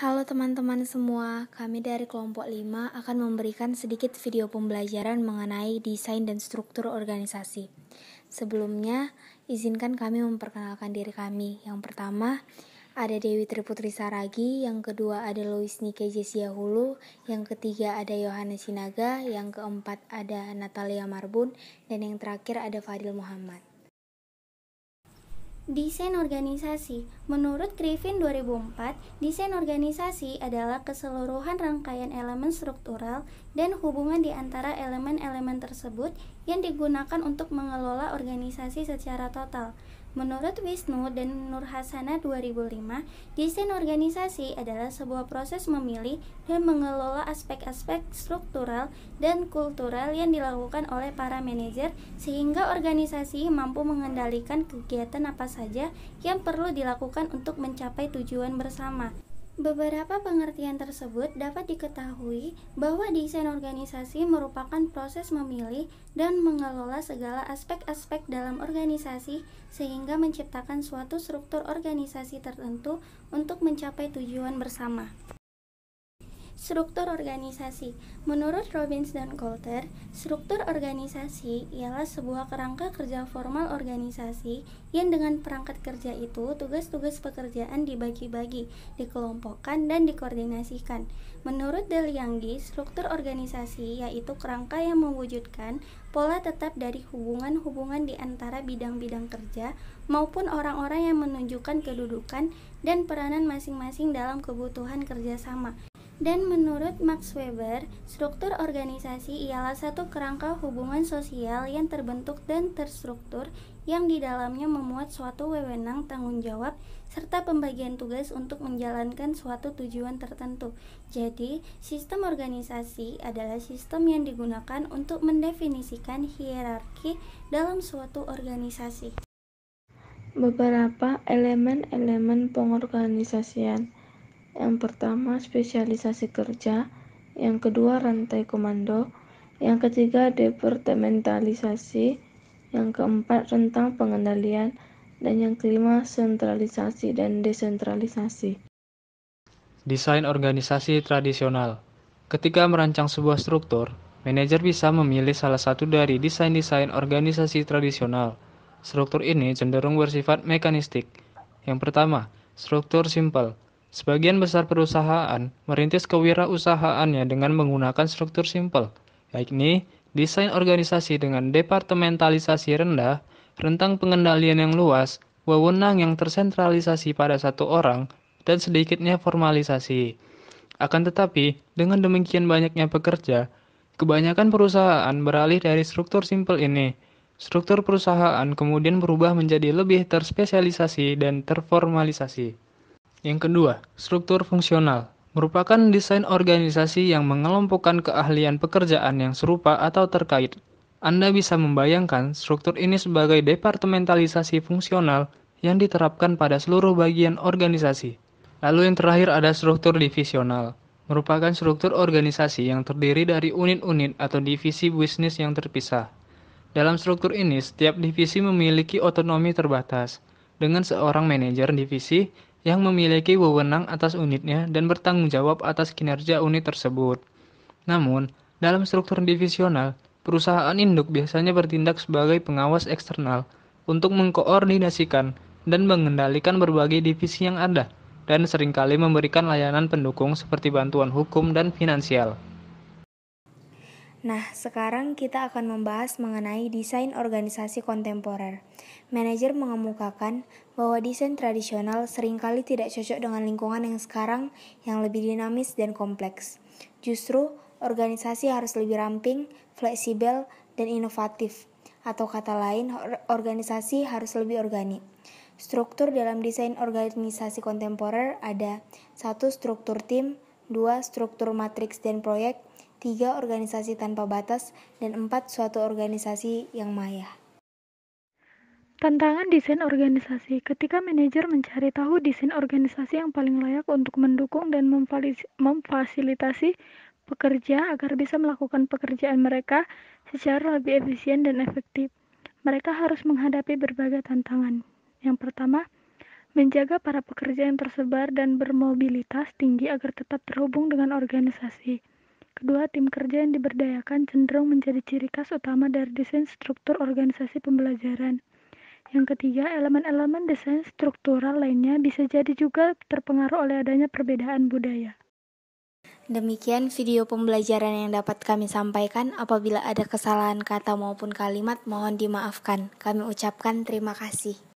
Halo teman-teman semua, kami dari kelompok 5 akan memberikan sedikit video pembelajaran mengenai desain dan struktur organisasi. Sebelumnya, izinkan kami memperkenalkan diri kami. Yang pertama, ada Dewi Triputri Saragi, yang kedua ada Louis Nike Jesia Hulu, yang ketiga ada Yohanes Sinaga, yang keempat ada Natalia Marbun, dan yang terakhir ada Fadil Muhammad. Desain organisasi. Menurut Griffin 2004, desain organisasi adalah keseluruhan rangkaian elemen struktural dan hubungan di antara elemen-elemen tersebut yang digunakan untuk mengelola organisasi secara total. Menurut Wisnu dan Nurhasana 2005, desain organisasi adalah sebuah proses memilih dan mengelola aspek-aspek struktural dan kultural yang dilakukan oleh para manajer sehingga organisasi mampu mengendalikan kegiatan apa saja yang perlu dilakukan untuk mencapai tujuan bersama. Beberapa pengertian tersebut dapat diketahui bahwa desain organisasi merupakan proses memilih dan mengelola segala aspek-aspek dalam organisasi sehingga menciptakan suatu struktur organisasi tertentu untuk mencapai tujuan bersama. Struktur organisasi. Menurut Robbins dan Coulter, struktur organisasi ialah sebuah kerangka kerja formal organisasi yang dengan perangkat kerja itu tugas-tugas pekerjaan dibagi-bagi, dikelompokkan, dan dikoordinasikan. Menurut Delianggi, struktur organisasi yaitu kerangka yang mewujudkan pola tetap dari hubungan-hubungan di antara bidang-bidang kerja maupun orang-orang yang menunjukkan kedudukan dan peranan masing-masing dalam kebutuhan kerjasama. Dan menurut Max Weber, struktur organisasi ialah satu kerangka hubungan sosial yang terbentuk dan terstruktur yang di dalamnya memuat suatu wewenang tanggung jawab serta pembagian tugas untuk menjalankan suatu tujuan tertentu. Jadi, sistem organisasi adalah sistem yang digunakan untuk mendefinisikan hierarki dalam suatu organisasi. Beberapa elemen-elemen pengorganisasian. Yang pertama, spesialisasi kerja. Yang kedua, rantai komando. Yang ketiga, departementalisasi. Yang keempat, rentang pengendalian. Dan yang kelima, sentralisasi dan desentralisasi. Desain organisasi tradisional. Ketika merancang sebuah struktur, manajer bisa memilih salah satu dari desain-desain organisasi tradisional. Struktur ini cenderung bersifat mekanistik. Yang pertama, struktur simpel. Sebagian besar perusahaan merintis kewirausahaannya dengan menggunakan struktur simpel, yakni desain organisasi dengan departementalisasi rendah, rentang pengendalian yang luas, wewenang yang tersentralisasi pada satu orang, dan sedikitnya formalisasi. Akan tetapi, dengan demikian banyaknya pekerja, kebanyakan perusahaan beralih dari struktur simpel ini. Struktur perusahaan kemudian berubah menjadi lebih terspesialisasi dan terformalisasi. Yang kedua, struktur fungsional merupakan desain organisasi yang mengelompokkan keahlian pekerjaan yang serupa atau terkait. Anda bisa membayangkan struktur ini sebagai departementalisasi fungsional yang diterapkan pada seluruh bagian organisasi. Lalu yang terakhir ada struktur divisional, merupakan struktur organisasi yang terdiri dari unit-unit atau divisi bisnis yang terpisah. Dalam struktur ini, setiap divisi memiliki otonomi terbatas, dengan seorang manajer divisi yang memiliki wewenang atas unitnya dan bertanggung jawab atas kinerja unit tersebut. Namun, dalam struktur divisional, perusahaan induk biasanya bertindak sebagai pengawas eksternal untuk mengkoordinasikan dan mengendalikan berbagai divisi yang ada, dan seringkali memberikan layanan pendukung seperti bantuan hukum dan finansial. Nah, sekarang kita akan membahas mengenai desain organisasi kontemporer. Manajer mengemukakan bahwa desain tradisional seringkali tidak cocok dengan lingkungan yang sekarang yang lebih dinamis dan kompleks. Justru, organisasi harus lebih ramping, fleksibel, dan inovatif. Atau kata lain, organisasi harus lebih organik. Struktur dalam desain organisasi kontemporer ada 1. Struktur tim, 2. Struktur matriks dan proyek, 3. Organisasi tanpa batas, dan 4. Suatu organisasi yang maya. Tantangan desain organisasi. Ketika manajer mencari tahu desain organisasi yang paling layak untuk mendukung dan memfasilitasi pekerja agar bisa melakukan pekerjaan mereka secara lebih efisien dan efektif, mereka harus menghadapi berbagai tantangan. Yang pertama, menjaga para pekerja yang tersebar dan bermobilitas tinggi agar tetap terhubung dengan organisasi. Kedua, tim kerja yang diberdayakan cenderung menjadi ciri khas utama dari desain struktur organisasi pembelajaran. Yang ketiga, elemen-elemen desain struktural lainnya bisa jadi juga terpengaruh oleh adanya perbedaan budaya. Demikian video pembelajaran yang dapat kami sampaikan. Apabila ada kesalahan kata maupun kalimat, mohon dimaafkan. Kami ucapkan terima kasih.